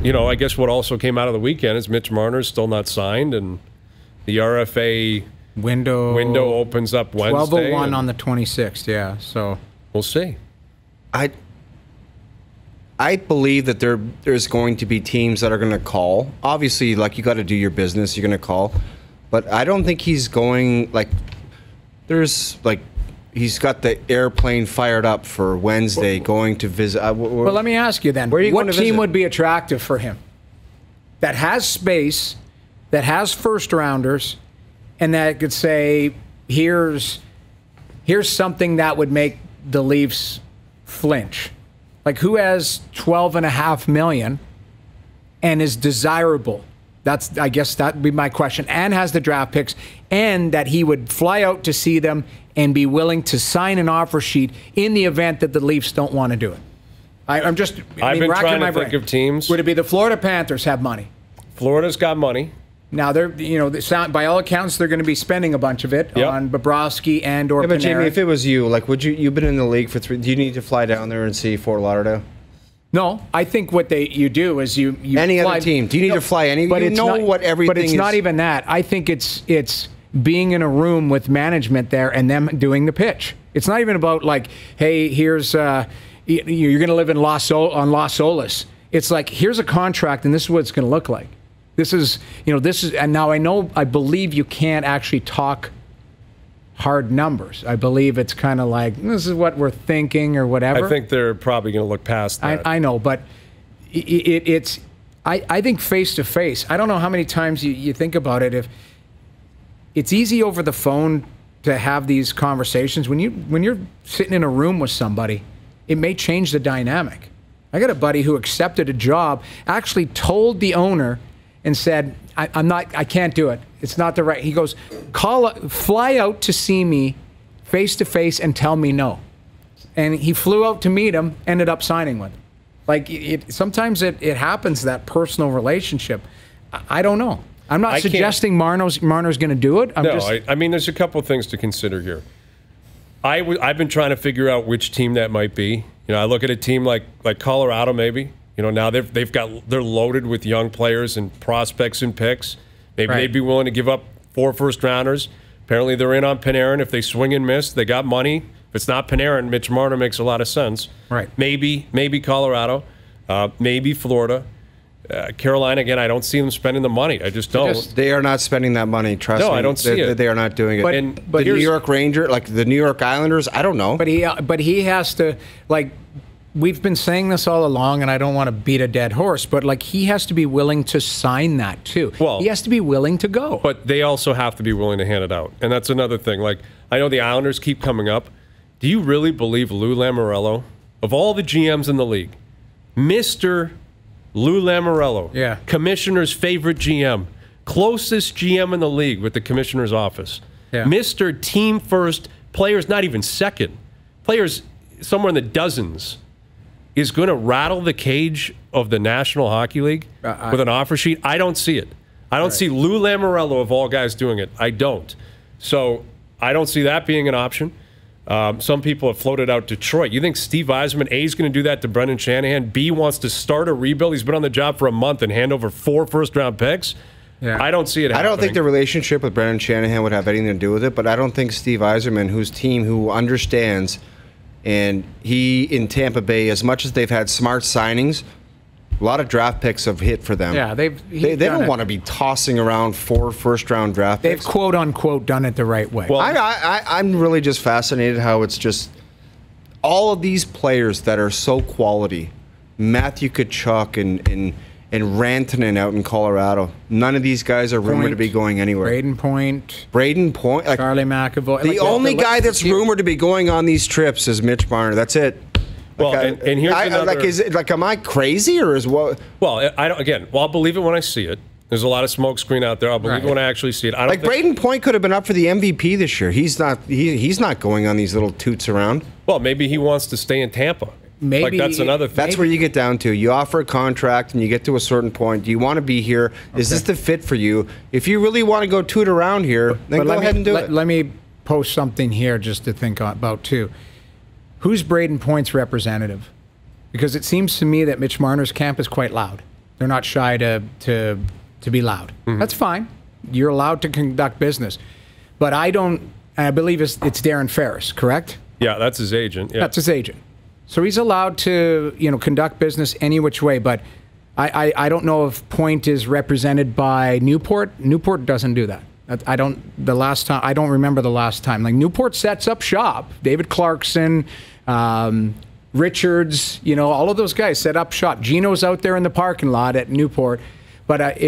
you know, I guess what also came out of the weekend is Mitch Marner is still not signed, and the RFA window opens up Wednesday. 12:01 on the 26th, yeah. So we'll see. I believe that there's going to be teams that are going to call. Obviously, like, you got to do your business. You're going to call. But I don't think he's going, like, he's got the airplane fired up for Wednesday going to visit. Well, let me ask you then. What team would be attractive for him? That has space, that has first rounders, and that could say, here's something that would make the Leafs flinch. Like, who has $12.5 million and is desirable? I guess that would be my question. And has the draft picks, and that he would fly out to see them and be willing to sign an offer sheet in the event that the Leafs don't want to do it. I've been trying to think of teams. Would it be the Florida Panthers have money? Florida's got money. Now, by all accounts, they're going to be spending a bunch of it on Bobrovsky and/or but Panarin. Jamie, if it was you, like, you've been in the league for 3? Do you need to fly down there and see Fort Lauderdale? No, I think what you do is you any fly, other team. Do you need to fly any? But you know what everything is. But it's not even that. I think it's being in a room with management there and them doing the pitch. It's not even about, like, hey, here's you're going to live in Las Olas. It's like, here's a contract and this is what it's going to look like. This is, and now I believe you can't actually talk hard numbes. I believe it's kind of like, this is what we're thinking or whatever. I think they're probably going to look past that. I know, but I think face to face, I don't know how many times you think about it. If it's easy over the phone to have these conversations, when you're sitting in a room with somebody, it may change the dynamic. I got a buddy who accepted a job, actually told the owner and said, I can't do it. It's not the right. He goes, fly out to see me face to face and tell me no. And he flew out to meet him, ended up signing with him. Like, sometimes it happens, that personal relationship. I don't know. I'm not suggesting Marner's going to do it. I mean, there's a couple of things to consider here. I've been trying to figure out which team that might be. I look at a team like Colorado, maybe. Now they're loaded with young players and prospects and picks. Maybe they'd be willing to give up 4 first-rounders. Apparently they're in on Panarin. If they swing and miss, they got money. If it's not Panarin, Mitch Marner makes a lot of sense. Right. Maybe Colorado. Maybe Florida. Carolina, again, I don't see them spending the money. I just don't. They are not spending that money. Trust me. No, I don't see it. They are not doing it. But the New York Rangers, like the New York Islanders, I don't know. But he has to, like, we've been saying this all along, and I don't want to beat a dead horse, but, like, he has to be willing to sign that too. Well, he has to be willing to go. But they also have to be willing to hand it out, and that's another thing. Like, I know the Islanders keep coming up. Do you really believe Lou Lamoriello, of all the GMs in the league, Mr. Lou Lamoriello, commissioner's favorite GM, closest GM in the league with the commissioner's office, Mr. Team First, players not even second, players somewhere in the dozens, is going to rattle the cage of the National Hockey League with an offer sheet? I don't see it. I don't see Lou Lamoriello, of all guys, doing it. I don't. So I don't see that being an option. Some people have floated out Detroit. You think Steve Yzerman, A, is going to do that to Brendan Shanahan? B, wants to start a rebuild? He's been on the job for a month and hand over 4 first-round picks? Yeah. I don't see it happening. I don't think the relationship with Brendan Shanahan would have anything to do with it, but I don't think Steve Yzerman, who understands, and he in Tampa Bay, as much as they've had smart signings, a lot of draft picks have hit for them. Yeah, they don't want to be tossing around 4 first-round draft picks. They've quote-unquote done it the right way. Well, I'm really just fascinated how it's just all of these players that are so quality, Matthew Tkachuk and Rantanen out in Colorado. None of these guys are rumored to be going anywhere. Braden Point. Like, Charlie McAvoy. The only guy that's rumored to be going on these trips is Mitch Marner. That's it. Well, and here's another. Is it like, am I crazy or is what? Well, I don't. Again, I'll believe it when I see it. There's a lot of smoke screen out there. I'll believe it when I actually see it. I don't think Braden Point could have been up for the MVP this year. He's not. He's not going on these little toots around. Well, maybe he wants to stay in Tampa. Maybe that's another thing. That's where you get down to. You offer a contract and you get to a certain point. Do you want to be here? Is this the fit for you? If you really want to go toot around here, then go ahead and do it. Let me post something here just to think about too. Who's Braden Point's representative? Because it seems to me that Mitch Marner's camp is quite loud. They're not shy to be loud. That's fine. You're allowed to conduct business. But I believe it's Darren Ferris, correct? Yeah, that's his agent. Yeah. That's his agent. So he's allowed to, conduct business any which way. But I don't know if Point is represented by Newport. Newport doesn't do that. I don't remember the last time. Like, Newport sets up shop. David Clarkson, Richards, all of those guys set up shop. Gino's out there in the parking lot at Newport. But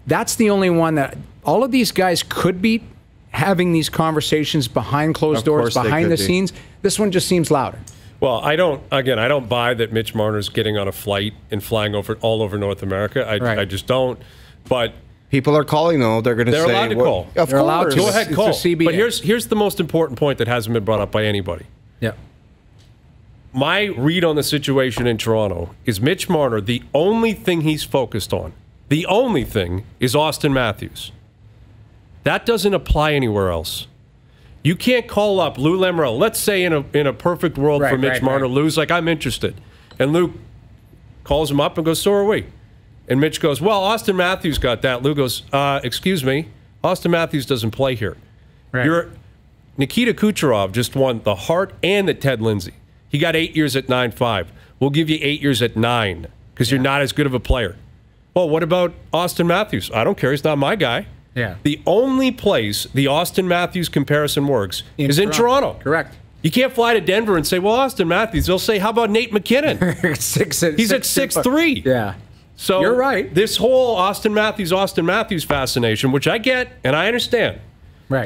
that's the only one that all of these guys could be having these conversations behind closed doors, behind the scenes. This one just seems louder. Well, I don't buy that Mitch Marner's getting on a flight and flying all over North America. I just don't. But people are calling, though. They're going to say... They're allowed to call. Of They're allowed course. to. Go ahead, call. It's a CBA. But here's the most important point that hasn't been brought up by anybody. Yeah. My read on the situation in Toronto is Mitch Marner, the only thing he's focused on, the only thing, is Austin Matthews. That doesn't apply anywhere else. You can't call up Lou Lamoriello. Let's say in a perfect world for Mitch Marner, Lou's like, I'm interested. And Lou calls him up and goes, so are we. And Mitch goes, well, Austin Matthews got that. Lou goes, excuse me, Austin Matthews doesn't play here. Right. Nikita Kucherov just won the Hart and the Ted Lindsay. He got 8 years at 9.5. We'll give you 8 years at 9 because you're not as good of a player. Well, what about Austin Matthews? I don't care. He's not my guy. Yeah. The only place the Austin Matthews comparison works is in Toronto. Correct. You can't fly to Denver and say, well, Austin Matthews. They'll say, how about Nate McKinnon? He's at 6'3". Yeah. So you're right. This whole Austin Matthews fascination, which I get and I understand,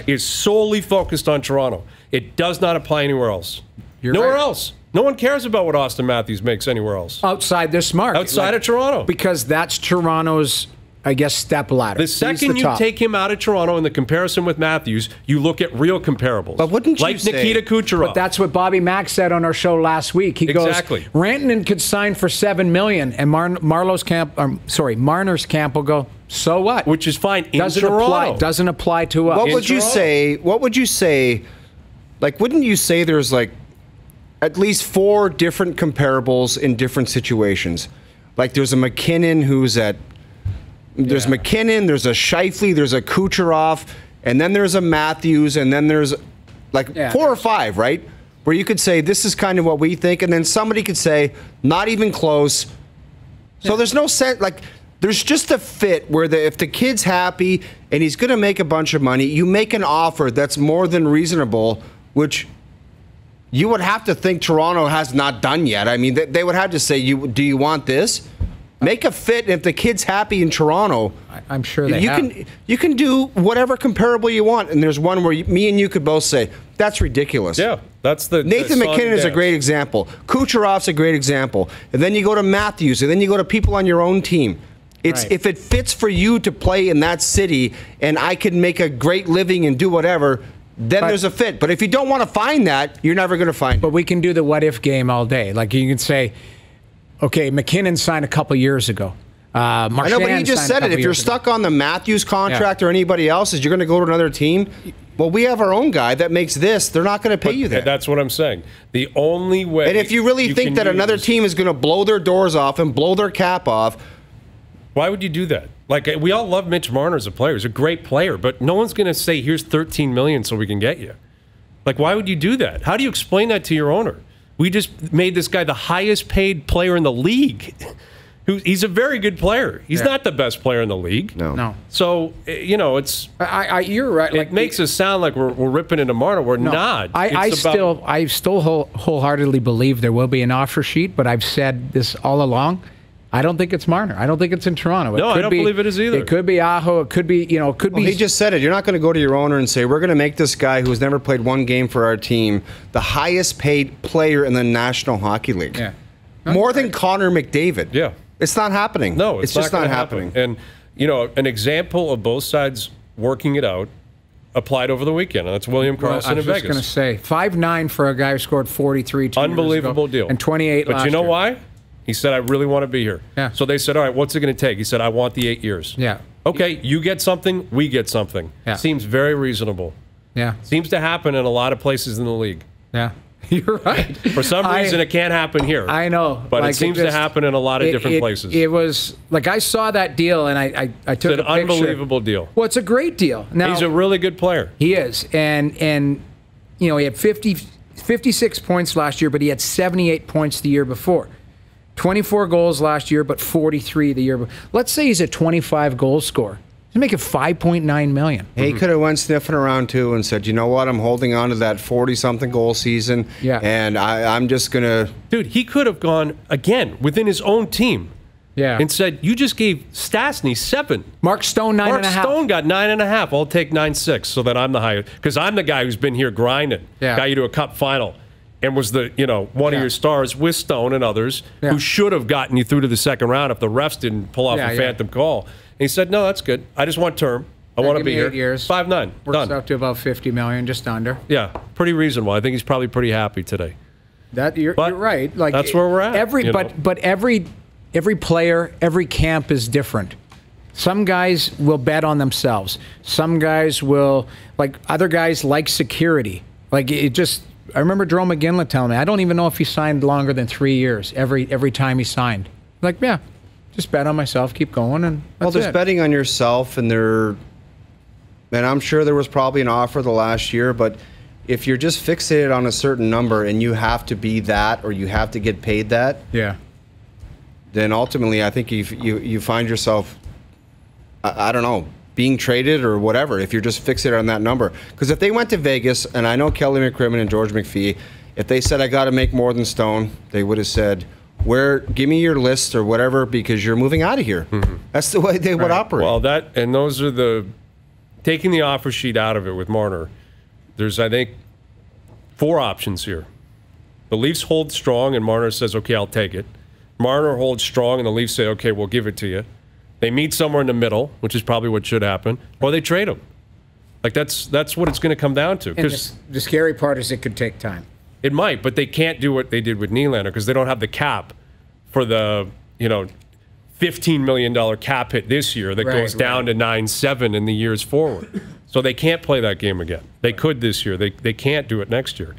is solely focused on Toronto. It does not apply anywhere else. Nowhere else. No one cares about what Austin Matthews makes anywhere else. Outside this market. Outside of Toronto. Because that's Toronto's, I guess, step ladder. The second you take him out of Toronto in the comparison with Matthews, you look at real comparables. But wouldn't you like Nikita Kucherov. But that's what Bobby Mack said on our show last week. He goes, Rantanen could sign for $7 million, and Marner's camp will go, so what? Which is fine in doesn't Toronto. Doesn't apply to us. What would you say? Like, wouldn't you say there's like at least 4 different comparables in different situations? Like, there's a McKinnon who's at... There's McKinnon, there's a Scheifele, there's a Kucherov, and then there's a Matthews, and then there's like 4 or 5, right? Where you could say, this is kind of what we think, and then somebody could say, not even close. So there's no sense, like, there's just a fit where if the kid's happy and he's going to make a bunch of money, you make an offer that's more than reasonable, which you would have to think Toronto has not done yet. I mean, they would have to say, do you want this? Make a fit, and if the kid's happy in Toronto, I'm sure you can do whatever comparable you want. And there's one where me and you could both say that's ridiculous. Yeah, that's the Nathan McKinnon is a great example. Kucherov's a great example. And then you go to Matthews, and then you go to people on your own team. It's if it fits for you to play in that city, and I can make a great living and do whatever. Then there's a fit. But if you don't want to find that, you're never going to find it. But we can do the what if game all day. Like, you can say, okay, McKinnon signed a couple years ago. I know, but he just said it. If you're stuck on the Matthews contract or anybody else's, you're going to go to another team. Well, we have our own guy that makes this. They're not going to pay you that. That's what I'm saying. The only way. And if you really think that another team is going to blow their doors off and blow their cap off, why would you do that? Like, we all love Mitch Marner as a player. He's a great player, but no one's going to say, here's $13 million so we can get you. Like, why would you do that? How do you explain that to your owner? We just made this guy the highest paid player in the league. He's a very good player. He's not the best player in the league. No. So, it's... you're right. It makes us sound like we're ripping into Marner. We're not. I still wholeheartedly believe there will be an offer sheet, but I've said this all along. I don't think it's Marner. I don't think it's in Toronto. I don't believe it is either. It could be Aho. It could be, could be. He just said it. You're not going to go to your owner and say, we're going to make this guy who's never played one game for our team the highest paid player in the National Hockey League. Yeah. More than Connor McDavid. Yeah. It's not happening. No, it's just not happening. And, an example of both sides working it out applied over the weekend, and that's William Karlsson in Vegas. I was just going to say, 5'9" for a guy who scored 43 2 Unbelievable years ago, deal. and 28 But last you know year. why? He said, I really want to be here. Yeah. So they said, all right, what's it going to take? He said, I want the 8 years. Yeah. Okay, you get something, we get something. Yeah. Seems very reasonable. Yeah. Seems to happen in a lot of places in the league. Yeah. You're right. For some reason, it can't happen here. I know. But it seems to happen in a lot of different places. It was like I saw that deal and I took a picture. It's an unbelievable deal. Well, it's a great deal. Now, he's a really good player. He is. And you know, he had 56 points last year, but he had 78 points the year before. 24 goals last year, but 43 the year before. Let's say he's a 25 goal scorer. He's making $5.9 million. He could have went sniffing around too and said, you know what, I'm holding on to that 40-something goal season, and I'm just going to... Dude, he could have gone, again, within his own team and said, you just gave Stastny 7. Mark Stone, 9.5. Mark Stone got 9.5. I'll take 9.6 so that I'm the highest. Because I'm the guy who's been here grinding. Got you to a cup final. And was the one of your stars with Stone and others who should have gotten you through to the second round if the refs didn't pull off a phantom call. And he said, no, that's good. I just want term. I want to be here. 8 years. 5.9. Works Done. out to about $50 million, just under. Yeah, pretty reasonable. I think he's probably pretty happy today. You're right. Like that's where we're at. But every player, every camp is different. Some guys will bet on themselves. Some guys will, like other guys like security. Like it just... I remember Jerome McGinley telling me, I don't even know if he signed longer than 3 years every time he signed. Like, yeah, just bet on myself, keep going, and that's there's betting on yourself, and I'm sure there was probably an offer the last year, but if you're just fixated on a certain number and you have to be that or you have to get paid that, then ultimately I think you find yourself, I don't know, being traded or whatever if you're just fixated on that number. Because if they went to Vegas, and I know Kelly McCrimmon and George McPhee, if they said I got to make more than Stone, they would have said, give me your list or whatever because you're moving out of here. That's the way they would operate. Well, those are taking the offer sheet out of it with Marner. There's, I think, 4 options here. The Leafs hold strong and Marner says, okay, I'll take it. Marner holds strong and the Leafs say, okay, we'll give it to you. They meet somewhere in the middle, which is probably what should happen, or they trade him. Like that's what it's going to come down to. And the scary part is it could take time. It might, but they can't do what they did with Nylander because they don't have the cap for the $15 million cap hit this year that goes down to 9.7 in the years forward. So they can't play that game again. They could this year. They can't do it next year.